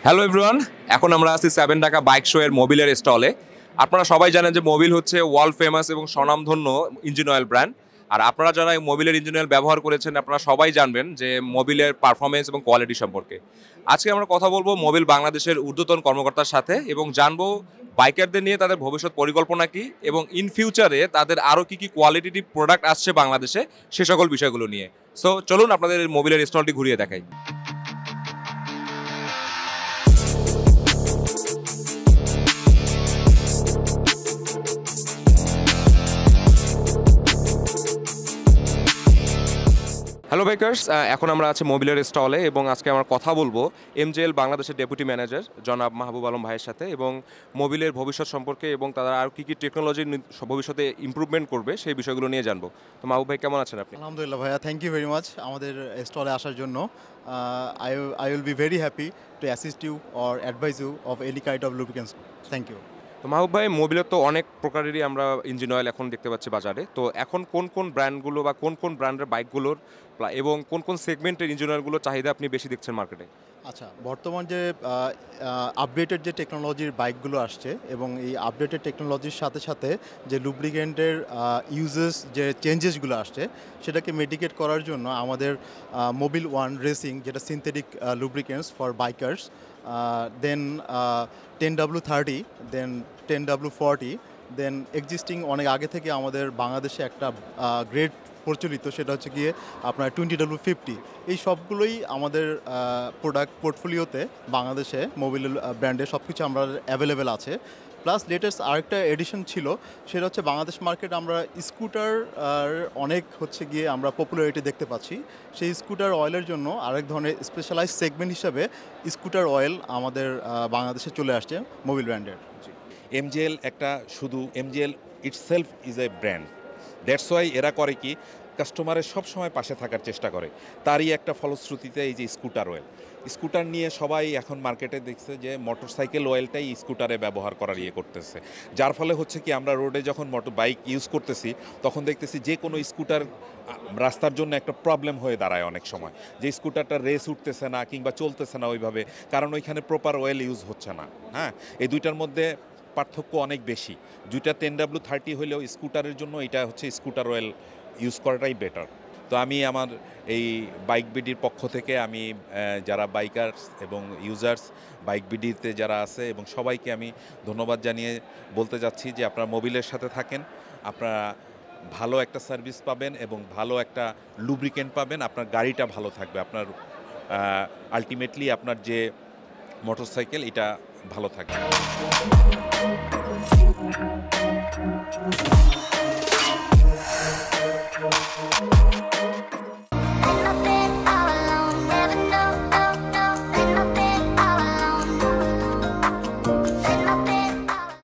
Hello everyone, এখন আমরা আছি 7 ঢাকা বাইক শো এর মোবিলের স্টলে। আপনারা সবাই জানেন যে মোবিল হচ্ছে ওয়ার্ল্ড ফেমাস এবং স্বনামধন্য ইঞ্জিন অয়েল ব্র্যান্ড। আর আপনারা যারা এই মোবিলের ইঞ্জিন অয়েল ব্যবহার করেছেন আপনারা সবাই জানবেন যে মোবিলের পারফরমেন্স এবং কোয়ালিটি সম্পর্কে। আজকে আমরা কথা বলবো মোবিল বাংলাদেশের ঊর্ধ্বতন কর্মকর্তার সাথে এবং জানবো বাইকারদের নিয়ে তাদের ভবিষ্যৎ পরিকল্পনা কি এবং ইন ফিউচারে তাদের আরও কি কি কোয়ালিটিভ প্রোডাক্ট আসছে বাংলাদেশে সে সকল বিষয়গুলো নিয়ে। সো চলুন আপনাদের মোবিলের স্টলটি ঘুরিয়ে দেখাই। হ্যালো বাইকার্স, এখন আমরা আছি মোবিলের স্টলে এবং আজকে আমরা কথা বলবো এমজেএল বাংলাদেশের ডেপুটি ম্যানেজার জনাব মাহবুব আলম ভাইয়ের সাথে এবং মোবিলের ভবিষ্যৎ সম্পর্কে এবং তারা আর কি কি টেকনোলজি ভবিষ্যতে ইমপ্রুভমেন্ট করবে সেই বিষয়গুলো নিয়ে জানবো। তো মাহবুব ভাই কেমন আছেন আপনি? আলহামদুলিল্লাহ ভাইয়া, থ্যাংক ইউ ভেরি মাচ আমাদের স্টলে আসার জন্য। I will be very happy to assist you or advise you of any kind of lubricants. Thank you. তো মাহবুব ভাই, মোবিলের তো অনেক প্রকারেরই আমরা ইঞ্জিন অয়েল এখন দেখতে পাচ্ছি বাজারে। তো এখন কোন কোন ব্র্যান্ডগুলো বা কোন কোন ব্র্যান্ডের বাইকগুলোর এবং কোন কোন সেগমেন্টের ইঞ্জিন অয়েলগুলোর চাহিদা আপনি বেশি দেখছেন মার্কেটে? আচ্ছা, বর্তমান যে আপডেটেড যে টেকনোলজির বাইকগুলো আসছে এবং এই আপডেটেড টেকনোলজির সাথে সাথে যে লুব্রিকেন্টের ইউজেস যে চেঞ্জেসগুলো আসছে সেটাকে মেডিকেট করার জন্য আমাদের মোবিল ওয়ান রেসিং, যেটা synthetic lubricants for bikers, then 10W30, then 10W40, then existing অনেক আগে থেকে আমাদের বাংলাদেশে একটা গ্রেড প্রচলিত, সেটা হচ্ছে গিয়ে আপনার 20W50। এই সবগুলোই আমাদের প্রোডাক্ট পোর্টফোলিওতে বাংলাদেশে মোবিল ব্র্যান্ডের সব কিছু আমরা অ্যাভেলেবেল আছে। প্লাস লেটেস্ট আরেকটা এডিশন ছিল, সেটা হচ্ছে বাংলাদেশ মার্কেট আমরা স্কুটার অনেক হচ্ছে গিয়ে আমরা পপুলারিটি দেখতে পাচ্ছি। সেই স্কুটার অয়েলের জন্য আরেক ধরনের স্পেশালাইজ সেগমেন্ট হিসাবে স্কুটার অয়েল আমাদের বাংলাদেশে চলে আসছে মোবিল ব্র্যান্ডের। এমজেএল একটা শুধু MJL itself is a brand, that's why এরা করে কি কাস্টমারের সব সময় পাশে থাকার চেষ্টা করে। তারই একটা ফলশ্রুতিতে এই যে স্কুটার অয়েল, স্কুটার নিয়ে সবাই এখন মার্কেটে দেখছে যে মোটরসাইকেল অয়েলটাই স্কুটারে ব্যবহার করার করতেছে, যার ফলে হচ্ছে কি আমরা রোডে যখন বাইক ইউজ করতেছি তখন দেখতেছি যে কোনো স্কুটার রাস্তার জন্য একটা প্রবলেম হয়ে দাঁড়ায় অনেক সময়, যে স্কুটারটা রেস উঠতেছে না কিংবা চলতেছে না ওইভাবে, কারণ ওইখানে প্রপার অয়েল ইউজ হচ্ছে না। হ্যাঁ, এই দুইটার মধ্যে পার্থক্য অনেক বেশি। দুইটা 10W30 হলেও স্কুটারের জন্য এটা হচ্ছে স্কুটার অয়েল ইউজ করাটাই বেটার। তো আমি আমার এই বাইক বিডির পক্ষ থেকে আমি যারা বাইকার্স এবং ইউজার্স বাইক বিডিতে যারা আছে এবং সবাইকে আমি ধন্যবাদ জানিয়ে বলতে যাচ্ছি যে আপনারা মোবিলের সাথে থাকেন, আপনারা ভালো একটা সার্ভিস পাবেন এবং ভালো একটা লুব্রিকেন্ট পাবেন, আপনার গাড়িটা ভালো থাকবে, আপনার আলটিমেটলি আপনার যে মোটরসাইকেল এটা ভালো থাকবে।